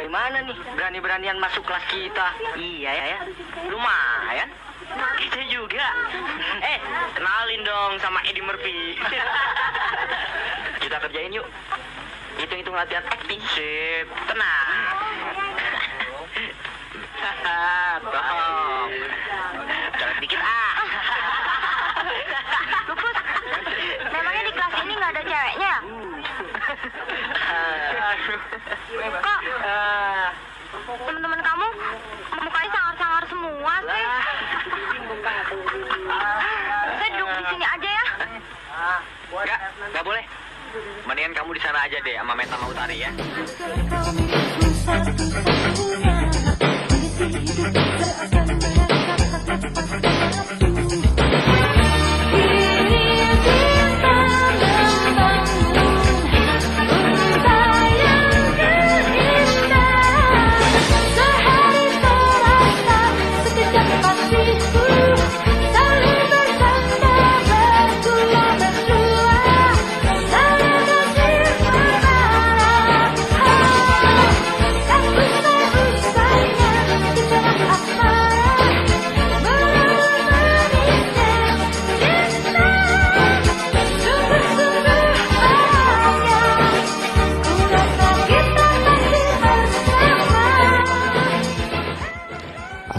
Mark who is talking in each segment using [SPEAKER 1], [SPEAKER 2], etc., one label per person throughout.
[SPEAKER 1] dari mana nih? Berani-beranian masuk kelas kita. Iya ya, lumayan. Kita juga. Kenalin dong sama Eddie Murphy. Kita kerjain yuk. Hitung-hitung latihan acting. Sip, tenang. Tolong. Jangan dikit
[SPEAKER 2] Lupus, memangnya di kelas ini nggak ada ceweknya? Kok teman-teman kamu mukanya sangar-sangar semua sih? Saya duduk di sini aja ya.
[SPEAKER 1] Nggak boleh. Mendingan kamu di sana aja deh sama Meta Utari ya.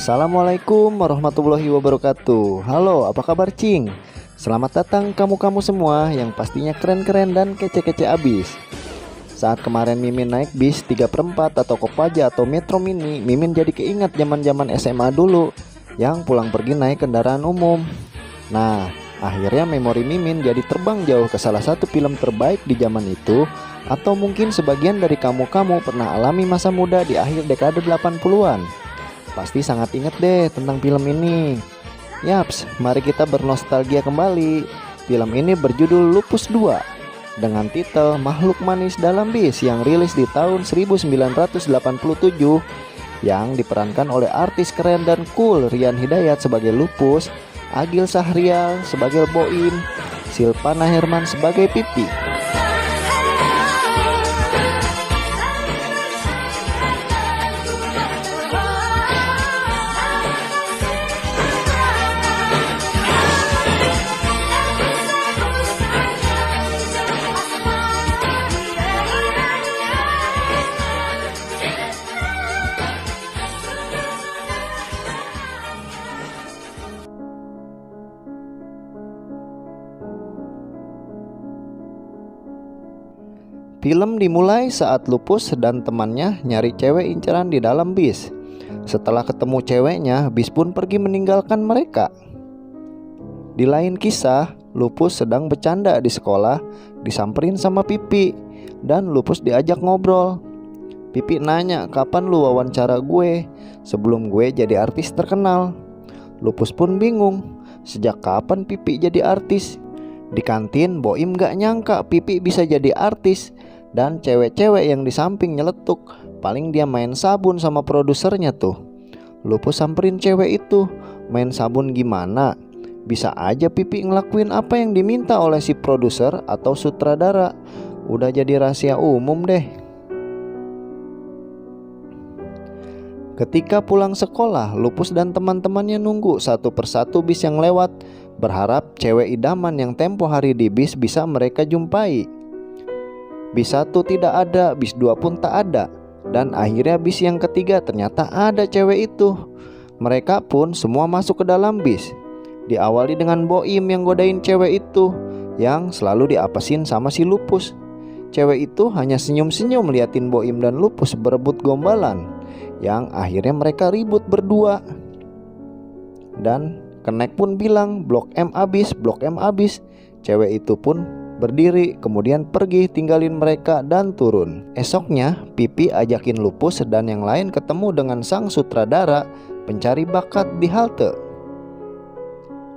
[SPEAKER 3] Assalamualaikum warahmatullahi wabarakatuh. Halo, apa kabar Cing? Selamat datang kamu-kamu semua yang pastinya keren-keren dan kece-kece abis. Saat kemarin Mimin naik bis 3/4 atau Kopaja atau Metro Mini, Mimin jadi keingat zaman-zaman SMA dulu yang pulang pergi naik kendaraan umum. Nah, akhirnya memori Mimin jadi terbang jauh ke salah satu film terbaik di zaman itu. Atau mungkin sebagian dari kamu-kamu pernah alami masa muda di akhir dekade 80-an. Pasti sangat inget deh tentang film ini. Yaps, mari kita bernostalgia kembali. Film ini berjudul Lupus 2 dengan titel Makhluk Manis Dalam Bis yang rilis di tahun 1987, yang diperankan oleh artis keren dan cool Rian Hidayat sebagai Lupus, Agil Sahrial sebagai Boim, Silvana Herman sebagai Pipi. Film dimulai saat Lupus dan temannya nyari cewek inceran di dalam bis. Setelah ketemu ceweknya, bis pun pergi meninggalkan mereka. Di lain kisah, Lupus sedang bercanda di sekolah, disamperin sama Pipi, dan Lupus diajak ngobrol. Pipi nanya, kapan lu wawancara gue? Sebelum gue jadi artis terkenal. Lupus pun bingung, sejak kapan Pipi jadi artis? Di kantin, Boim gak nyangka Pipi bisa jadi artis. Dan cewek-cewek yang di samping nyeletuk, paling dia main sabun sama produsernya tuh. Lupus samperin cewek itu, main sabun gimana? Bisa aja Pipi ngelakuin apa yang diminta oleh si produser atau sutradara. Udah jadi rahasia umum deh. Ketika pulang sekolah, Lupus dan teman-temannya nunggu satu persatu bis yang lewat, berharap cewek idaman yang tempo hari di bis bisa mereka jumpai. Bis 1 tidak ada, bis 2 pun tak ada. Dan akhirnya bis yang ketiga ternyata ada cewek itu. Mereka pun semua masuk ke dalam bis. Diawali dengan Boim yang godain cewek itu, yang selalu diapesin sama si Lupus. Cewek itu hanya senyum-senyum liatin Boim dan Lupus berebut gombalan, yang akhirnya mereka ribut berdua. Dan Kenek pun bilang, Blok M abis, Blok M abis. Cewek itu pun berdiri, kemudian pergi tinggalin mereka dan turun. Esoknya Pipi ajakin Lupus dan yang lain ketemu dengan sang sutradara pencari bakat di halte.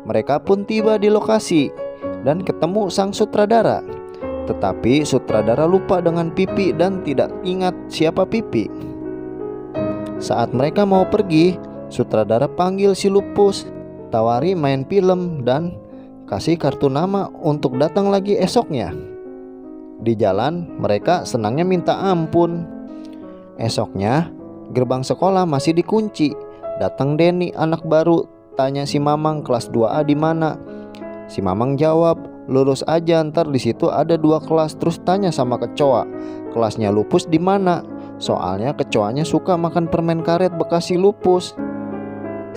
[SPEAKER 3] Mereka pun tiba di lokasi dan ketemu sang sutradara. Tetapi sutradara lupa dengan Pipi dan tidak ingat siapa Pipi. Saat mereka mau pergi, sutradara panggil si Lupus, tawari main film dan kasih kartu nama untuk datang lagi esoknya. Di jalan mereka senangnya minta ampun. Esoknya, gerbang sekolah masih dikunci. Datang Denny, anak baru, tanya si Mamang kelas 2A di mana. Si Mamang jawab, lurus aja, ntar di situ ada 2 kelas. Terus tanya sama kecoa, kelasnya Lupus di mana? Soalnya kecoanya suka makan permen karet bekas si Lupus.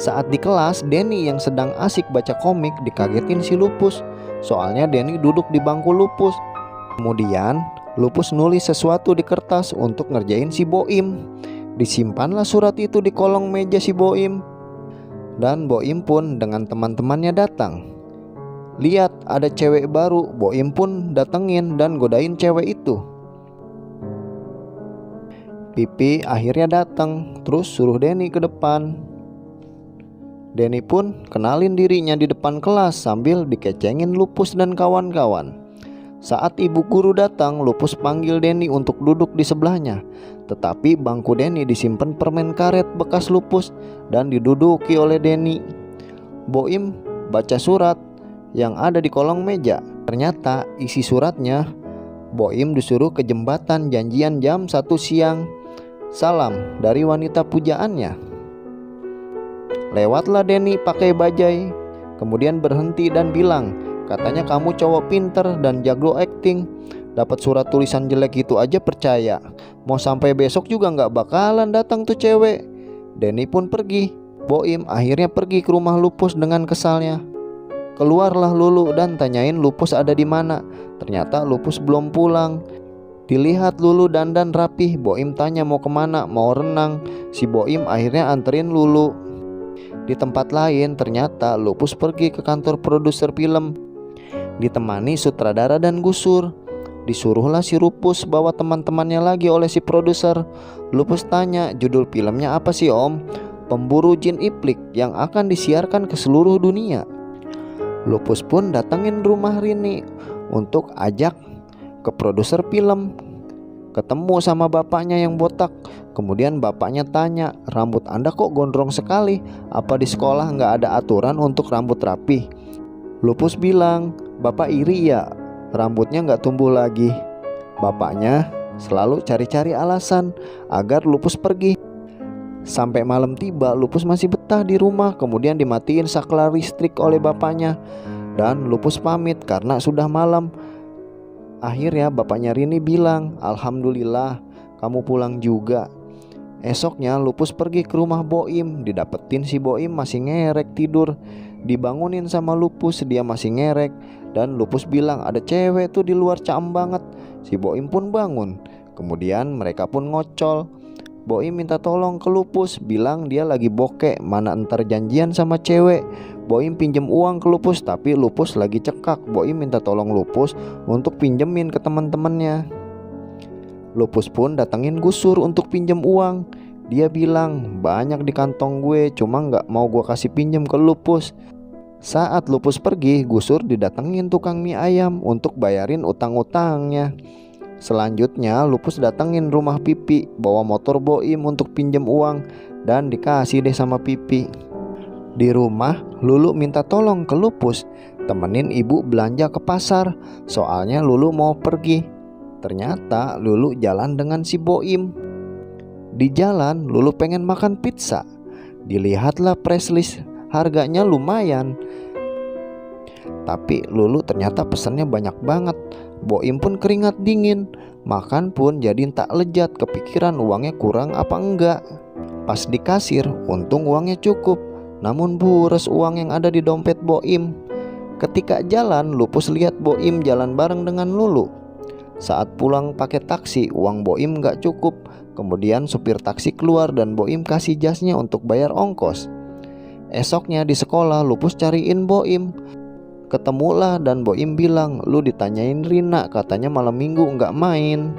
[SPEAKER 3] Saat di kelas, Denny yang sedang asik baca komik dikagetin si Lupus. Soalnya Denny duduk di bangku Lupus. Kemudian Lupus nulis sesuatu di kertas untuk ngerjain si Boim. Disimpanlah surat itu di kolong meja si Boim. Dan Boim pun dengan teman-temannya datang. Lihat ada cewek baru, Boim pun datengin dan godain cewek itu. Pipi akhirnya datang, terus suruh Denny ke depan. Denny pun kenalin dirinya di depan kelas sambil dikecengin Lupus dan kawan-kawan. Saat ibu guru datang, Lupus panggil Denny untuk duduk di sebelahnya. Tetapi bangku Denny disimpan permen karet bekas Lupus dan diduduki oleh Denny. Boim baca surat yang ada di kolong meja. Ternyata isi suratnya, Boim disuruh ke jembatan janjian jam 1 siang. Salam dari wanita pujaannya. Lewatlah Denny pakai bajai. Kemudian berhenti dan bilang, katanya kamu cowok pinter dan jago acting. Dapat surat tulisan jelek itu aja percaya. Mau sampai besok juga gak bakalan datang tuh cewek. Denny pun pergi. Boim akhirnya pergi ke rumah Lupus dengan kesalnya. Keluarlah Lulu dan tanyain Lupus ada di mana. Ternyata Lupus belum pulang. Dilihat Lulu dandan rapih. Boim tanya mau kemana, mau renang. Si Boim akhirnya anterin Lulu. Di tempat lain ternyata Lupus pergi ke kantor produser film, ditemani sutradara dan gusur. Disuruhlah si Lupus bawa teman-temannya lagi oleh si produser. Lupus tanya, judul filmnya apa sih om? Pemburu Jin Iplik yang akan disiarkan ke seluruh dunia. Lupus pun datengin rumah Rini untuk ajak ke produser film. Ketemu sama bapaknya yang botak. Kemudian bapaknya tanya, rambut anda kok gondrong sekali? Apa di sekolah nggak ada aturan untuk rambut rapi? Lupus bilang, bapak iri ya, rambutnya nggak tumbuh lagi. Bapaknya selalu cari-cari alasan agar Lupus pergi. Sampai malam tiba, Lupus masih betah di rumah. Kemudian dimatiin saklar listrik oleh bapaknya. Dan Lupus pamit karena sudah malam. Akhirnya bapaknya Rini bilang, alhamdulillah kamu pulang juga. Esoknya Lupus pergi ke rumah Boim. Didapetin si Boim masih ngerek tidur. Dibangunin sama Lupus, dia masih ngerek. Dan Lupus bilang ada cewek tuh di luar caem banget. Si Boim pun bangun. Kemudian mereka pun ngocol. Boim minta tolong ke Lupus, bilang dia lagi bokek, mana entar janjian sama cewek. Boim pinjem uang ke Lupus, tapi Lupus lagi cekak. Boim minta tolong Lupus untuk pinjemin ke teman-temannya. Lupus pun datengin gusur untuk pinjem uang. Dia bilang, banyak di kantong gue, cuma gak mau gue kasih pinjem ke Lupus. Saat Lupus pergi, gusur didatengin tukang mie ayam untuk bayarin utang-utangnya. Selanjutnya Lupus datengin rumah Pipi, bawa motor Boim untuk pinjem uang. Dan dikasih deh sama Pipi. Di rumah, Lulu minta tolong ke Lupus temenin ibu belanja ke pasar. Soalnya Lulu mau pergi. Ternyata Lulu jalan dengan si Boim. Di jalan Lulu pengen makan pizza. Dilihatlah press list, harganya lumayan. Tapi Lulu ternyata pesannya banyak banget. Boim pun keringat dingin. Makan pun jadi tak lezat, kepikiran uangnya kurang apa enggak. Pas di kasir, untung uangnya cukup. Namun boros uang yang ada di dompet Boim. Ketika jalan, Lupus lihat Boim jalan bareng dengan Lulu. Saat pulang pakai taksi, uang Boim gak cukup. Kemudian supir taksi keluar dan Boim kasih jasnya untuk bayar ongkos. Esoknya di sekolah, Lupus cariin Boim. Ketemulah dan Boim bilang, lu ditanyain Rina, katanya malam minggu gak main.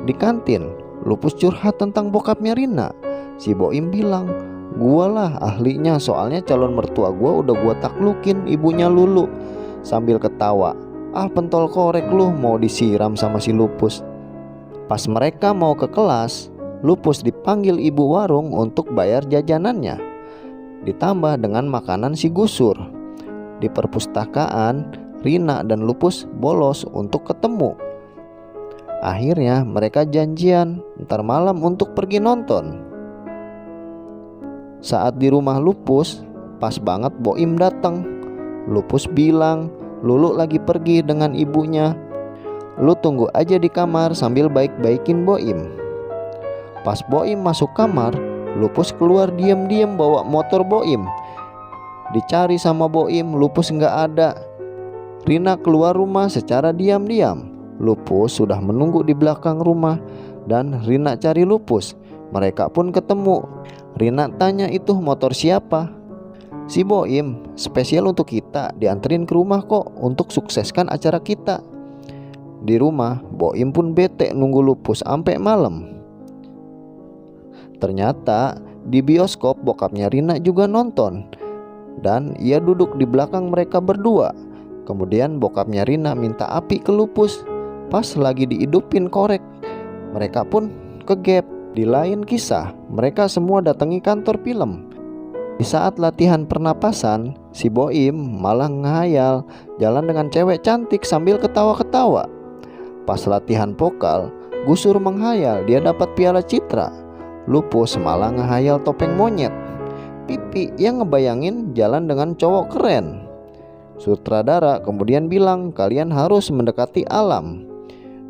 [SPEAKER 3] Di kantin, Lupus curhat tentang bokapnya Rina. Si Boim bilang, gua lah ahlinya, soalnya calon mertua gua udah gua taklukin ibunya Lulu. Sambil ketawa, ah pentol korek lu, mau disiram sama si Lupus. Pas mereka mau ke kelas, Lupus dipanggil ibu warung untuk bayar jajanannya, ditambah dengan makanan si gusur. Di perpustakaan, Rina dan Lupus bolos untuk ketemu. Akhirnya mereka janjian ntar malam untuk pergi nonton. Saat di rumah Lupus, pas banget Boim datang. Lupus bilang, Lulu lagi pergi dengan ibunya. Lu tunggu aja di kamar sambil baik-baikin Boim. Pas Boim masuk kamar, Lupus keluar diam-diam bawa motor Boim. Dicari sama Boim, Lupus nggak ada. Rina keluar rumah secara diam-diam. Lupus sudah menunggu di belakang rumah dan Rina cari Lupus. Mereka pun ketemu. Rina tanya, itu motor siapa? Si Boim, spesial untuk kita, dianterin ke rumah kok untuk sukseskan acara kita. Di rumah, Boim pun bete nunggu Lupus sampai malam. Ternyata di bioskop bokapnya Rina juga nonton dan ia duduk di belakang mereka berdua. Kemudian bokapnya Rina minta api ke Lupus. Pas lagi dihidupin korek, mereka pun kegep. Di lain kisah, mereka semua datangi kantor film. Di saat latihan pernapasan, si Boim malah ngehayal jalan dengan cewek cantik sambil ketawa-ketawa. Pas latihan vokal, Gusur menghayal dia dapat piala citra. Lupus malah ngehayal topeng monyet. Pipi yang ngebayangin jalan dengan cowok keren. Sutradara kemudian bilang, kalian harus mendekati alam.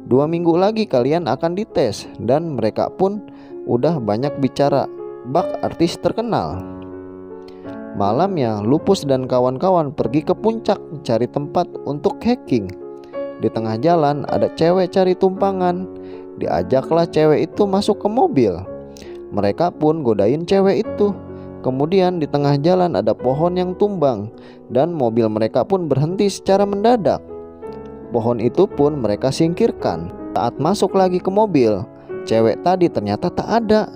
[SPEAKER 3] 2 minggu lagi kalian akan dites. Dan mereka pun udah banyak bicara bak artis terkenal. Malamnya Lupus dan kawan-kawan pergi ke puncak cari tempat untuk hiking. Di tengah jalan ada cewek cari tumpangan. Diajaklah cewek itu masuk ke mobil. Mereka pun godain cewek itu. Kemudian di tengah jalan ada pohon yang tumbang dan mobil mereka pun berhenti secara mendadak. Pohon itu pun mereka singkirkan. Saat masuk lagi ke mobil, cewek tadi ternyata tak ada.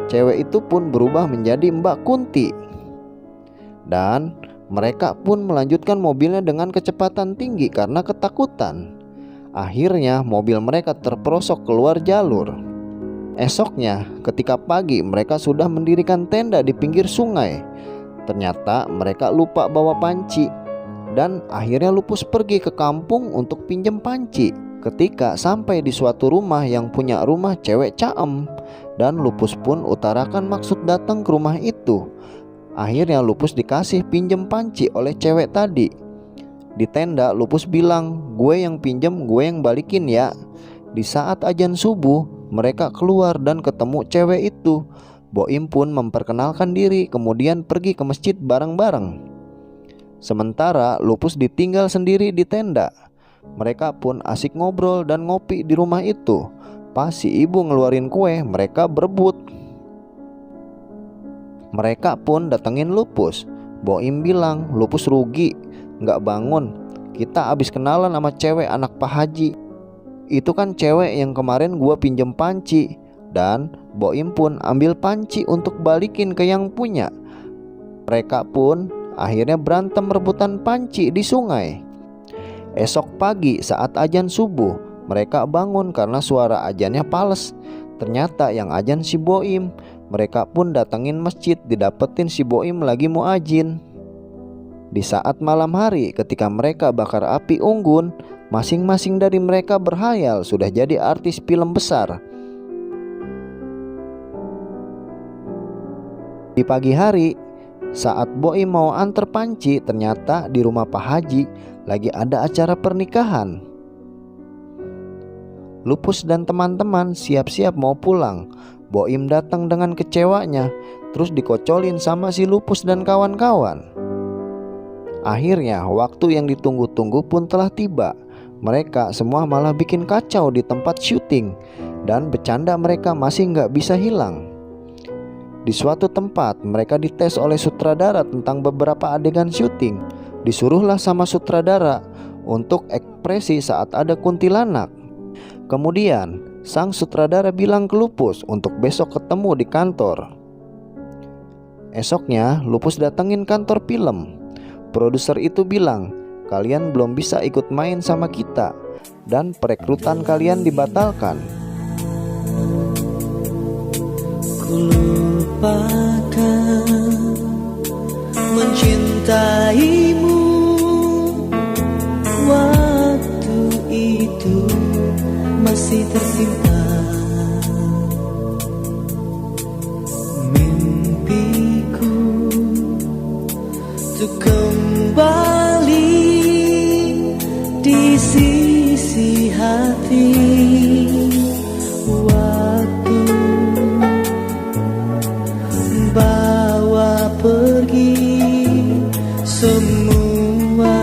[SPEAKER 3] Cewek itu pun berubah menjadi Mbak Kunti. Dan mereka pun melanjutkan mobilnya dengan kecepatan tinggi karena ketakutan. Akhirnya mobil mereka terperosok keluar jalur. Esoknya ketika pagi mereka sudah mendirikan tenda di pinggir sungai. Ternyata mereka lupa bawa panci. Dan akhirnya Lupus pergi ke kampung untuk pinjam panci. Ketika sampai di suatu rumah yang punya rumah cewek caem, dan Lupus pun utarakan maksud datang ke rumah itu. Akhirnya Lupus dikasih pinjam panci oleh cewek tadi. Di tenda Lupus bilang, gue yang pinjam, gue yang balikin ya. Di saat azan subuh, mereka keluar dan ketemu cewek itu. Boim pun memperkenalkan diri, kemudian pergi ke masjid bareng-bareng. Sementara Lupus ditinggal sendiri di tenda. Mereka pun asik ngobrol dan ngopi di rumah itu. Pas si ibu ngeluarin kue, mereka berebut. Mereka pun datengin Lupus. Boim bilang, Lupus rugi, gak bangun. Kita abis kenalan sama cewek anak Pak Haji. Itu kan cewek yang kemarin gua pinjem panci. Dan Boim pun ambil panci untuk balikin ke yang punya. Mereka pun akhirnya berantem rebutan panci di sungai. Esok pagi saat azan subuh, mereka bangun karena suara azannya pales. Ternyata yang azan si Boim. Mereka pun datengin masjid, didapetin si Boim lagi muadzin. Di saat malam hari ketika mereka bakar api unggun, masing-masing dari mereka berhayal sudah jadi artis film besar. Di pagi hari, saat Boim mau antar panci, ternyata di rumah Pak Haji lagi ada acara pernikahan. Lupus dan teman-teman siap-siap mau pulang. Boim datang dengan kecewanya, terus dikocolin sama si Lupus dan kawan-kawan. Akhirnya waktu yang ditunggu-tunggu pun telah tiba. Mereka semua malah bikin kacau di tempat syuting, dan bercanda mereka masih nggak bisa hilang. Di suatu tempat mereka dites oleh sutradara tentang beberapa adegan syuting. Disuruhlah sama sutradara untuk ekspresi saat ada kuntilanak. Kemudian sang sutradara bilang ke Lupus untuk besok ketemu di kantor. Esoknya Lupus datengin kantor film. Produser itu bilang, kalian belum bisa ikut main sama kita dan perekrutan kalian dibatalkan.
[SPEAKER 4] Ku lupakan mencintaimu waktu itu. masih tersimpan mimpiku untuk kembali di sisi hati. Waktu bawa pergi semua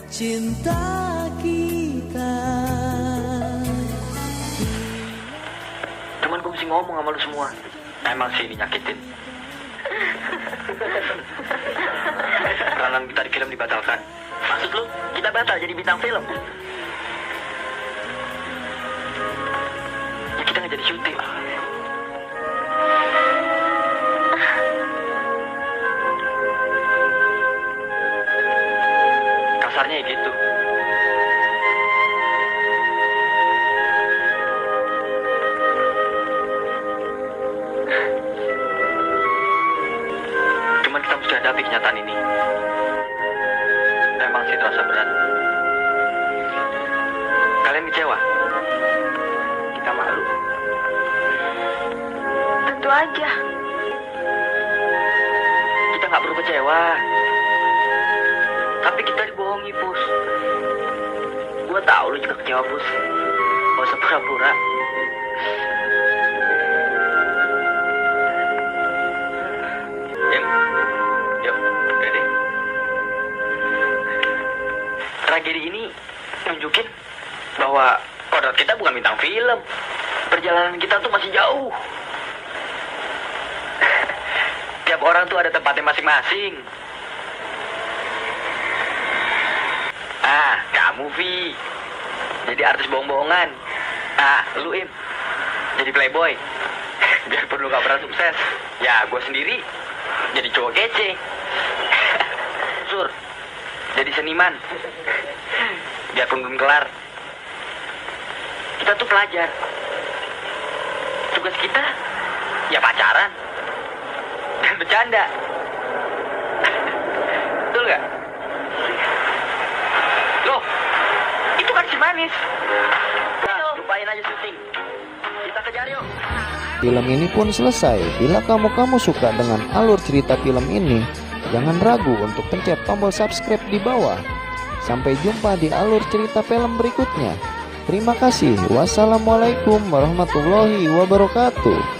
[SPEAKER 4] cinta kita.
[SPEAKER 1] Cuman gue mesti ngomong sama lu semua. Emang sih ini nyakitin. Peranan kita di film dibatalkan. Maksud lu kita batal jadi bintang film? Ya kita nggak jadi syuting. Kasarnya ya gitu. Cuman kita mesti hadapi kenyataan ini. Emang sih terasa berat. Kalian kecewa? Kita malu.
[SPEAKER 2] Tentu aja.
[SPEAKER 1] Kita nggak perlu kecewa. Tapi kita dibohongi, Pus. Gua tahu lu juga kecewa, Pus. Gak usah pura-pura. Yuk, udah deh. Tragedi ini nunjukin bahwa kodrat kita bukan bintang film. Perjalanan kita tuh masih jauh. Tiap orang tuh ada tempatnya masing-masing. Kamu, Vi, jadi artis bohong-bohongan. Lu, Im, jadi playboy. Biarpun lu gak pernah sukses. Ya, gue sendiri jadi cowok kece. Sur, jadi seniman. Biarpun belum kelar. Kita tuh pelajar. Tugas kita ya pacaran dan bercanda. Betul gak? Loh, itu kan si manis. Nah, lupain aja syuting. Kita kejar yuk.
[SPEAKER 3] Film ini pun selesai. Bila kamu suka dengan alur cerita film ini, jangan ragu untuk pencet tombol subscribe di bawah. Sampai jumpa di alur cerita film berikutnya. Terima kasih. Wassalamualaikum warahmatullahi wabarakatuh.